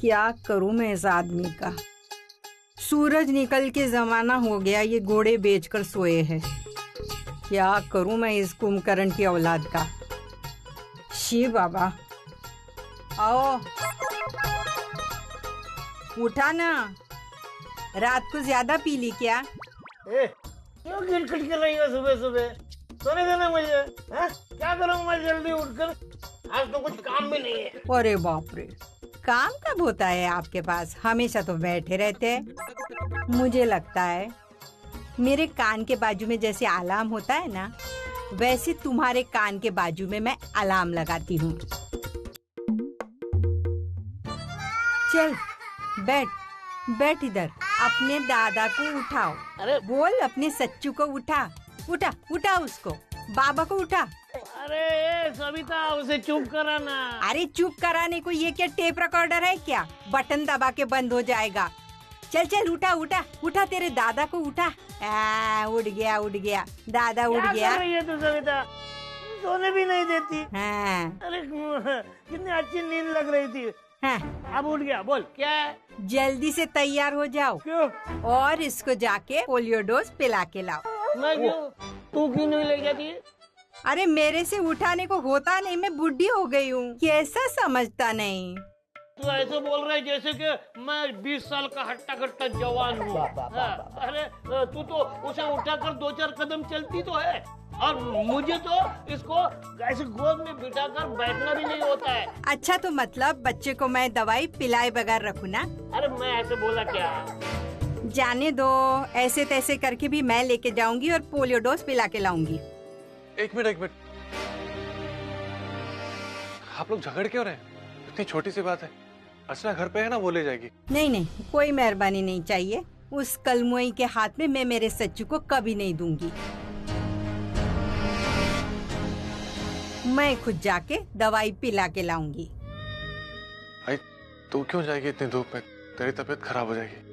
क्या करूं मैं इस आदमी का। सूरज निकल के जमाना हो गया, ये घोड़े बेचकर सोए हैं। क्या करूं मैं इस कुंभकर्ण की औलाद का। शिव बाबा आओ, उठा ना, रात को ज्यादा पी ली क्या? क्यों गिरखट कर रही हो सुबह सुबह? सोने देना मुझे। हाँ? क्या करूँ मैं जल्दी उठकर? आज तो कुछ काम भी नहीं है। अरे बाप रे, काम कब होता है आपके पास? हमेशा तो बैठे रहते हैं। मुझे लगता है मेरे कान के बाजू में जैसे अलार्म होता है ना, वैसे तुम्हारे कान के बाजू में मैं अलार्म लगाती हूँ। चल बैठ, बैठ इधर। अपने दादा को उठाओ। अरे बोल अपने सच्चू को उठा, उठा उठा उसको, बाबा को उठा। अरे सविता, उसे चुप कराना। अरे चुप कराने को ये क्या टेप रिकॉर्डर है क्या? बटन दबा के बंद हो जाएगा। चल चल उठा उठा उठा, तेरे दादा को उठा। उठ गया उठ गया, दादा उठ गया। क्या कर रही है तू सविता? सोने भी नहीं देती। हाँ। अरे कितनी अच्छी नींद लग रही थी। हाँ। अब उठ गया, बोल क्या है? जल्दी से तैयार हो जाओ। क्यों? और इसको जाके पोलियो डोज पिला के लाओ। मैं क्यों? तू क्यों नहीं ले जाती? अरे मेरे से उठाने को होता नहीं, मैं बुढ़ी हो गई हूँ। कैसा समझता नहीं? तू ऐसे बोल रहा है जैसे कि मैं 20 साल का हट्टा कट्टा जवान हूँ। अरे तू तो उसे उठाकर 2-4 कदम चलती तो है, और मुझे तो इसको ऐसे गोद में बिठाकर बैठना भी नहीं होता है। अच्छा तो मतलब बच्चे को मैं दवाई पिलाए बगैर रखूँ ना? अरे मैं ऐसे बोला क्या? जाने दो, ऐसे तैसे करके भी मैं लेके जाऊंगी और पोलियो डोज पिला के लाऊंगी। एक मिनट, आप लोग झगड़ क्यों रहे हैं? इतनी छोटी सी बात है। अर्चना घर पे है ना, वो ले जाएगी। नहीं नहीं, कोई मेहरबानी नहीं चाहिए। उस कलमुई के हाथ में मैं मेरे सच्चू को कभी नहीं दूंगी। मैं खुद जाके दवाई पिला के लाऊंगी। भाई तू क्यों जाएगी इतनी धूप में? तेरी तबीयत खराब हो जाएगी।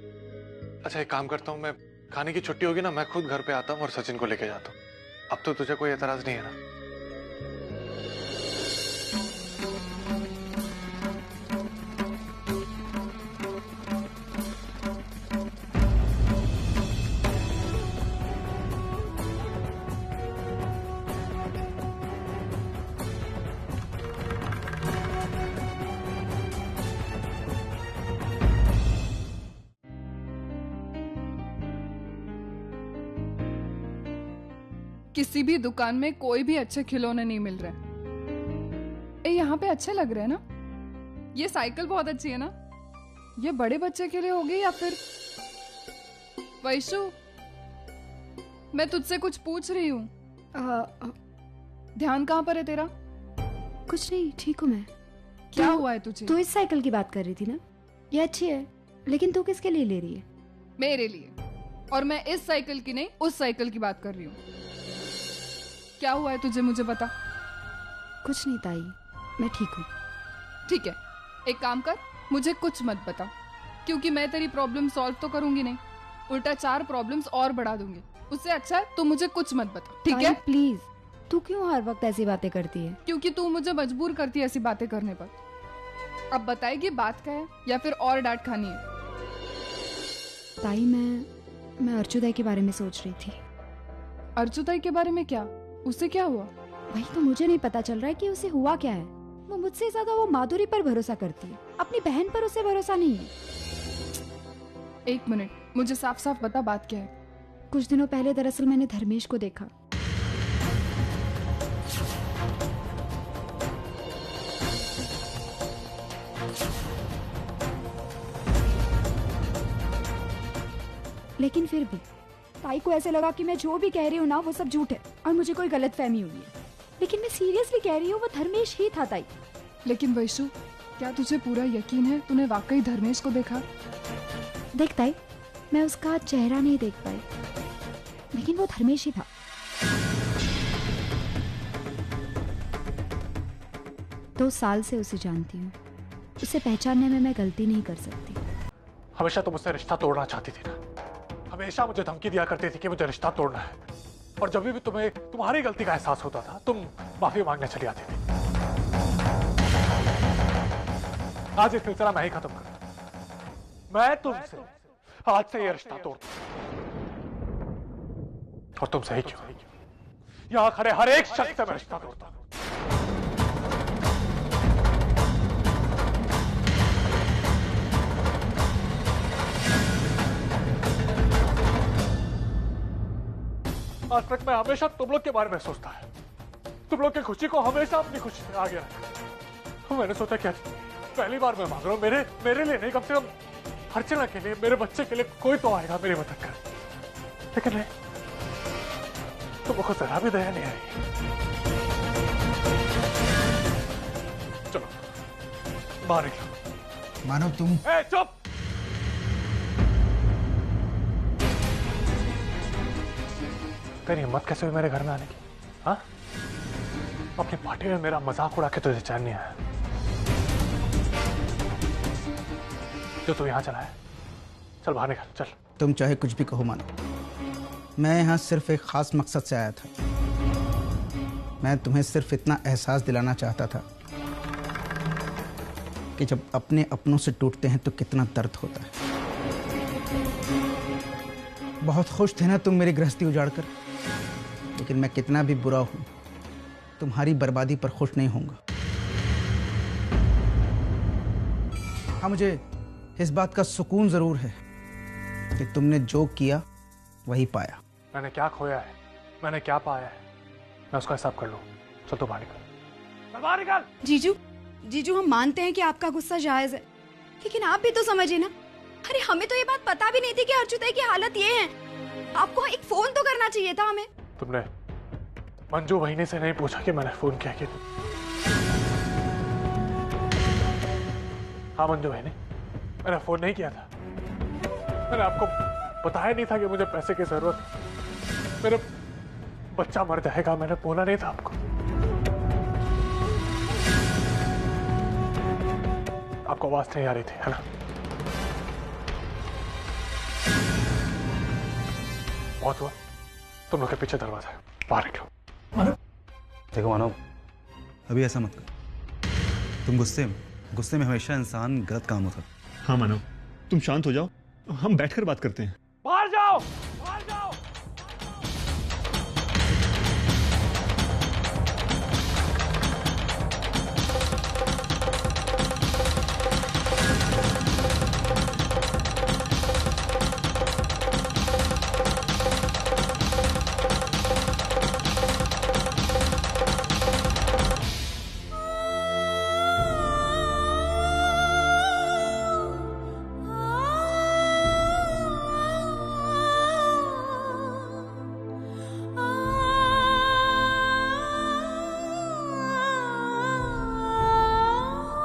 अच्छा एक काम करता हूँ, मैं खाने की छुट्टी होगी ना, मैं खुद घर पे आता हूँ और सचिन को लेके जाता हूँ। अब तो तुझे कोई एतराज नहीं है ना? किसी भी दुकान में कोई भी अच्छे खिलौने नहीं मिल रहे। यहाँ पे अच्छे लग रहे हैं ना? ये साइकिल बहुत अच्छी है ना? ये बड़े बच्चे के लिए होगी या फिर? वैशु, मैं तुझसे कुछ पूछ रही हूँ। ध्यान कहाँ पर है तेरा? कुछ नहीं, ठीक हूँ मैं। क्या हुआ है तुझे? तू इस साइकिल की बात कर रही थी ना? ये अच्छी है, लेकिन तू किसके लिए ले रही है? मेरे लिए। और मैं इस साइकिल की नहीं, उस साइकिल की बात कर रही हूँ। क्या हुआ है तुझे, मुझे बता। कुछ नहीं ताई, मैं ठीक हूँ। ठीक है, एक काम कर, मुझे कुछ मत बता, क्योंकि मैं तेरी प्रॉब्लम सॉल्व तो करूंगी नहीं, उल्टा 4 प्रॉब्लम्स और बढ़ा दूंगी। उससे अच्छा है तू मुझे कुछ मत बता, ठीक है? प्लीज, तू क्यों हर वक्त ऐसी बातें करती है? क्योंकि तू मुझे मजबूर करती है ऐसी बातें करने पर। अब बताएगी बात क्या है, या फिर और डांट खानी है? ताई मैं अर्जुदाई के बारे में सोच रही थी। अर्जुदाई के बारे में? क्या, उससे क्या हुआ? वही तो मुझे नहीं पता चल रहा है कि उसे हुआ क्या है। वो मुझसे ज्यादा वो माधुरी पर भरोसा करती है, अपनी बहन पर उसे भरोसा नहीं है। एक मिनट, मुझे साफ साफ बता बात क्या है। कुछ दिनों पहले दरअसल मैंने धर्मेश को देखा। लेकिन फिर भी ताई को ऐसे लगा कि मैं जो भी कह रही हूँ ना वो सब झूठ है और मुझे कोई गलतफहमी हुई है। लेकिन मैं सीरियसली कह रही हूँ, वो धर्मेश ही था ताई। लेकिन वैशु, क्या तुझे पूरा यकीन है तूने वाकई धर्मेश को देखा? देख ताई, मैं उसका चेहरा नहीं देख पाई, लेकिन वो धर्मेश ही था। दो साल से उसे जानती हूँ, उसे पहचानने में मैं गलती नहीं कर सकती। हमेशा तुम मुझसे रिश्ता तोड़ना चाहती थी ना? हमेशा मुझे धमकी दिया करती थी कि मुझे रिश्ता तोड़ना है, और जब भी तुम्हें तुम्हारी गलती का एहसास होता था तुम माफी मांगने चली आती थी। आज ये सिलसिला मैं ही खत्म करूं। मैं तुमसे आज से ये रिश्ता तोड़ता हूं। और तुम सही क्यों? यहां खड़े हर एक शख्स से मैं रिश्ता तोड़ता हूं। आज तक मैं हमेशा तुम लोग के बारे में सोचता है, तुम लोग की खुशी को हमेशा अपनी खुशी में आगे रखा। मैंने सोचा क्या पहली बार मैं मांग रहा हूं, मेरे लिए नहीं, कम से कम अर्चना के लिए, मेरे बच्चे के लिए कोई तो आएगा मेरी मदद कर। लेकिन नहीं, तुमको जरा भी दया नहीं आई। चलो बाहर निकलो। मानो तुम चुप। तेरी हिम्मत कैसे हुई मेरे घर में आने की? हाँ, अपनी पार्टी में मेरा मजाक उड़ा के तुझे चैन नहीं आया जो तू यहां चला है? चल बाहर निकल, चल। तुम चाहे कुछ भी कहो मानो, मैं यहाँ सिर्फ एक खास मकसद से आया था। मैं तुम्हें सिर्फ इतना एहसास दिलाना चाहता था कि जब अपने अपनों से टूटते हैं तो कितना दर्द होता है। बहुत खुश थे ना तुम मेरी गृहस्थी उजाड़ कर, लेकिन मैं कितना भी बुरा हूं तुम्हारी बर्बादी पर खुश नहीं होऊंगा। हाँ, मुझे इस बात का सुकून जरूर है कि तुमने जो किया वही पाया। मैंने क्या खोया है, मैंने क्या पाया है, मैं उसका हिसाब कर लूं। चल तो बाहर निकल, चल बाहर निकल। जीजू हम मानते हैं कि आपका गुस्सा जायज है, लेकिन आप भी तो समझिए ना। अरे हमें तो ये बात पता भी नहीं थी कि अर्जुताई की हालत ये है। आपको एक फोन तो करना चाहिए था हमें। तुमने मंजू वहीने से नहीं पूछा कि मैंने फोन किया कि? हाँ मंजू वहीने, मैंने फोन नहीं किया था। मैंने आपको बताया नहीं था कि मुझे पैसे की जरूरत है, मेरा बच्चा मर जाएगा, मैंने बोला नहीं था आपको। आपको आवाज नहीं आ रही थी, है ना? बहुत हुआ, तुम लोग के पीछे दरवाजा है, बाहर निकलो। देखो मानव, अभी ऐसा मत कर। तुम गुस्से में हमेशा इंसान गलत काम होता है। हाँ मानव, तुम शांत हो जाओ, हम बैठकर बात करते हैं।